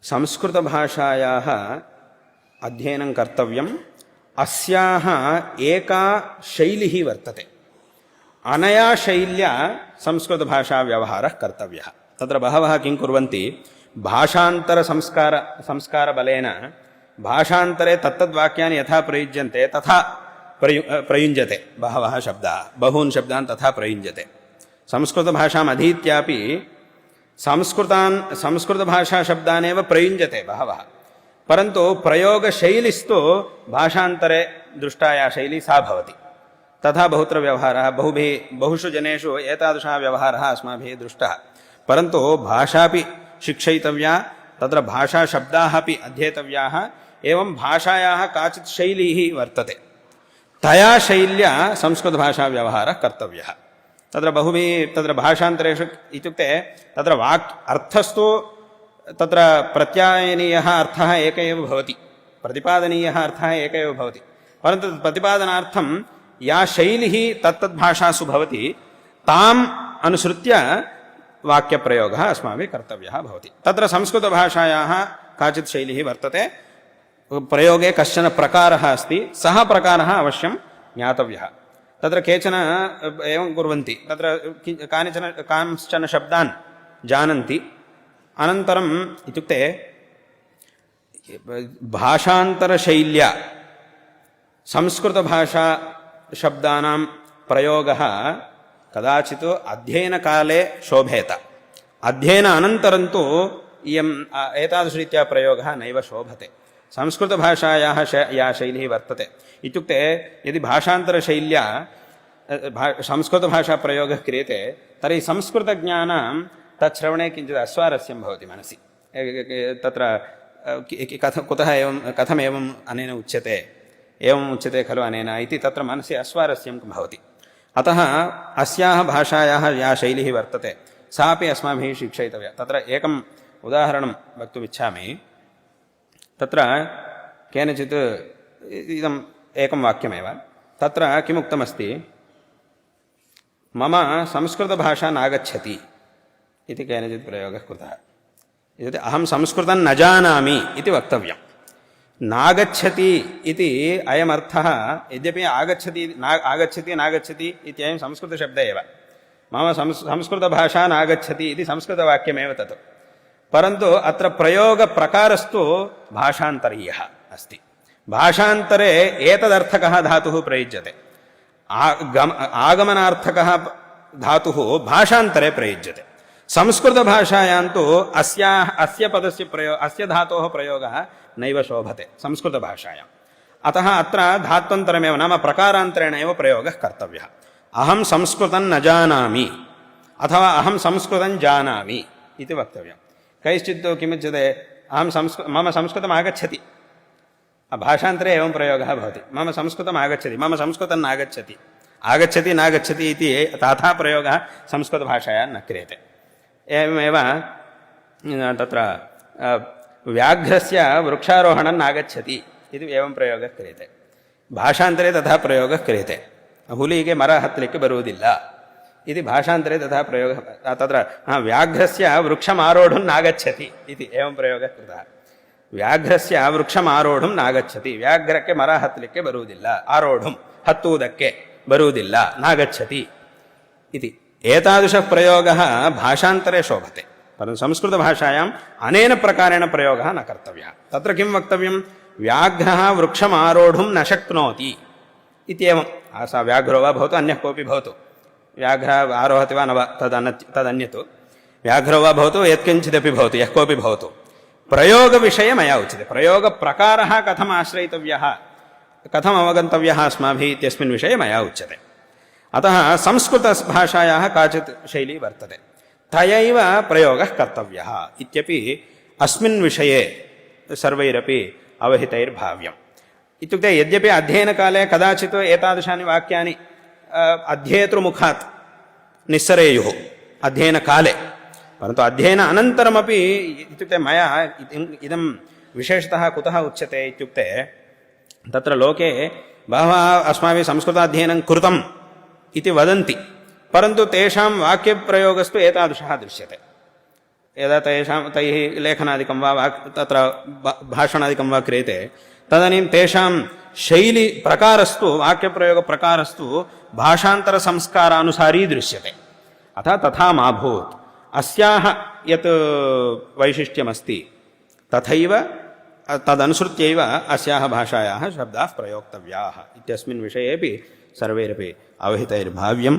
संस्कृतभाषायाः अध्ययनं कर्तव्यम्। अस्याः एका शैली वर्तते। अनया शैल्या संस्कृतभाषाव्यवहारः कर्तव्यः। तत्र बहवः किं कुर्वन्ति, संस्कारबलेन भाषान्तरे तत्तद्वाक्यानि यथा प्रयुज्यन्ते तथा प्रयुञ्जते। बहवः शब्दाः, बहून् शब्दान् तथा प्रयुञ्जते। संस्कृतभाषाम् अधीत्यापि संस्कृतभाषाशब्दानेव प्रयुञ्जते बहवः, परन्तु प्रयोगशैलिस्तु भाषान्तरे दृष्टा या शैली सा भवति। तथा बहुत्र व्यवहारः, बहुषु जनेषु एतादृशः व्यवहारः अस्माभिः दृष्टः। परन्तु भाषापि शिक्षयितव्या, तत्र भाषाशब्दाः अपि अध्येतव्याः। एवं भाषायाः काचित् शैली वर्तते, तया शैल्या संस्कृतभाषाव्यवहारः कर्तव्यः। तत्र भाषान्तरेषु इत्युक्ते तत्र अर्थस्तु तत्र प्रत्यायनीयः अर्थः एक एव भवति, प्रतिपादनीयः अर्थः एक एव भवति, परन्तु प्रतिपादनार्थं या शैली तत्तद्भाषासु भवति ताम् अनुसृत्य वाक्यप्रयोगः अस्माभिः कर्तव्यः भवति। तत्र संस्कृतभाषायाः काचित् शैली वर्तते, प्रयोगे कश्चन प्रकारः अस्ति, सः प्रकारः अवश्यं ज्ञातव्यः। तत्र केचन एवं कुर्वन्ति, तत्र कांश्चन शब्दान् जानन्ति, अनन्तरम् इत्युक्ते भाषान्तरशैल्या संस्कृतभाषाशब्दानां प्रयोगः कदाचित् अध्ययनकाले शोभेत, अध्ययन अनन्तरं तु एतादृशरीत्या प्रयोगः नैव शोभते। संस्कृतभाषायाः या शैली वर्तते इत्युक्ते यदि भाषान्तरशैल्या संस्कृतभाषाप्रयोगः क्रियते तर्हि संस्कृतज्ञानां तच्छ्रवणे किञ्चित् अस्वारस्यं भवति मनसि। तत्र कथमेवम् अनेन उच्यते, एवम् उच्यते खलु अनेन इति तत्र मनसि अस्वारस्यं भवति। अतः अस्याः भाषायाः या शैली वर्तते सापि अस्माभिः शिक्षयितव्या। तत्र एकम् उदाहरणं वक्तुमिच्छामि। तत्र केनचित् इदम् एकं वाक्यमेव, तत्र किमुक्तमस्ति, मम संस्कृतभाषा नागच्छति इति केनचित् प्रयोगः कृतः। इत्युक्ते अहं संस्कृतं न जानामि इति वक्तव्यम्। नागच्छति इति अयमर्थः, यद्यपि आगच्छति नागच्छति इत्ययं संस्कृतशब्दः एव, मम संस्कृतभाषा नागच्छति इति संस्कृतवाक्यमेव तत्, परन्तु अत्र प्रयोगप्रकारस्तु भाषान्तरीयः अस्ति। भाषान्तरे एतदर्थकः धातुः प्रयुज्यते, आगमनार्थकः धातुः भाषान्तरे प्रयुज्यते। संस्कृतभाषायां तु अस्य धातोः प्रयोगः नैव शोभते संस्कृतभाषायाम्। अतः अत्र धात्वन्तरमेव, नाम प्रकारान्तरेण एव प्रयोगः कर्तव्यः। अहं संस्कृतं न जानामि अथवा अहं संस्कृतं जानामि इति वक्तव्यम्। कैश्चित् किमुच्यते, मम संस्कृतम् आगच्छति, भाषान्तरे एवं प्रयोगः भवति, मम संस्कृतम् आगच्छति, मम संस्कृतं नागच्छति, आगच्छति नागच्छति इति तथा प्रयोगः संस्कृतभाषायां न क्रियते। एवमेव तत्र व्याघ्रस्य वृक्षारोहणं नागच्छति इति एवं प्रयोगः क्रियते, भाषान्तरे तथा प्रयोगः क्रियते। ಹುಲಿಗೆ ಮರ ಹತ್ತಲಿಕ್ಕೆ ಬರುವುದಿಲ್ಲ इति भाषान्तरे तथा प्रयोगः। तत्र व्याघ्रस्य वृक्षमारोढुं नागच्छति इति एवं प्रयोगः कृतः। व्याघ्रस्य वृक्षमारोढुं नागच्छति, व्याघ्रಕ್ಕೆ ಮರ ಹತ್ತಲಿಕ್ಕೆ ಬರುವುದಿಲ್ಲ, ಆರೋಢುಂ ಹತ್ತುವುದಕ್ಕೆ ಬರುವುದಿಲ್ಲ, ನಾಗच्छति इति एतादृशः प्रयोगः भाषान्तरे शोभते, परन्तु संस्कृतभाषायाम् अनेन प्रकारेण प्रयोगः न कर्तव्यः। तत्र किं वक्तव्यं, व्याघ्रः वृक्षमारोढुं न शक्नोति इत्येवं। सा व्याघ्रो वा भवतु अन्यः कोऽपि भवतु, व्याघ्रः आरोहति वा न वा तदन्यत्, व्याघ्रो वा भवतु यत्किञ्चिदपि भवतु, यः कोऽपि भवतु, प्रयोगविषये मया उच्यते। प्रयोगप्रकारः कथम् आश्रयितव्यः, कथम् अवगन्तव्यः अस्माभिः इत्यस्मिन् विषये मया उच्यते। अतः संस्कृतभाषायाः काचित् शैली वर्तते, तयैव प्रयोगः कर्तव्यः इत्यपि अस्मिन् विषये सर्वैरपि अवहितैर्भाव्यम्। इत्युक्ते यद्यपि अध्ययनकाले कदाचित् एतादृशानि वाक्यानि अध्येतृमुखात् निस्सरेयुः अध्ययनकाले, परन्तु अध्ययन अनन्तरमपि इत्युक्ते मया इदं विशेषतः कुतः उच्यते इत्युक्ते तत्र लोके बहवः अस्माभिः संस्कृताध्ययनं कृतम् इति वदन्ति, परन्तु तेषां वाक्यप्रयोगस्तु एतादृशः दृश्यते। यदा तैः लेखनादिकं वा तत्र भाषणादिकं वा क्रियते तदानीं तेषां शैली प्रकारस्तु वाक्यप्रयोगप्रकारस्तु भाषान्तरसंस्कारानुसारी दृश्यते। अतः तथा मा भूत्, अस्याः यत् वैशिष्ट्यमस्ति तथैव तदनुसृत्यैव अस्याः भाषायाः शब्दाः प्रयोक्तव्याः इत्यस्मिन् विषयेपि सर्वैरपि अवहितैर्भाव्यम्।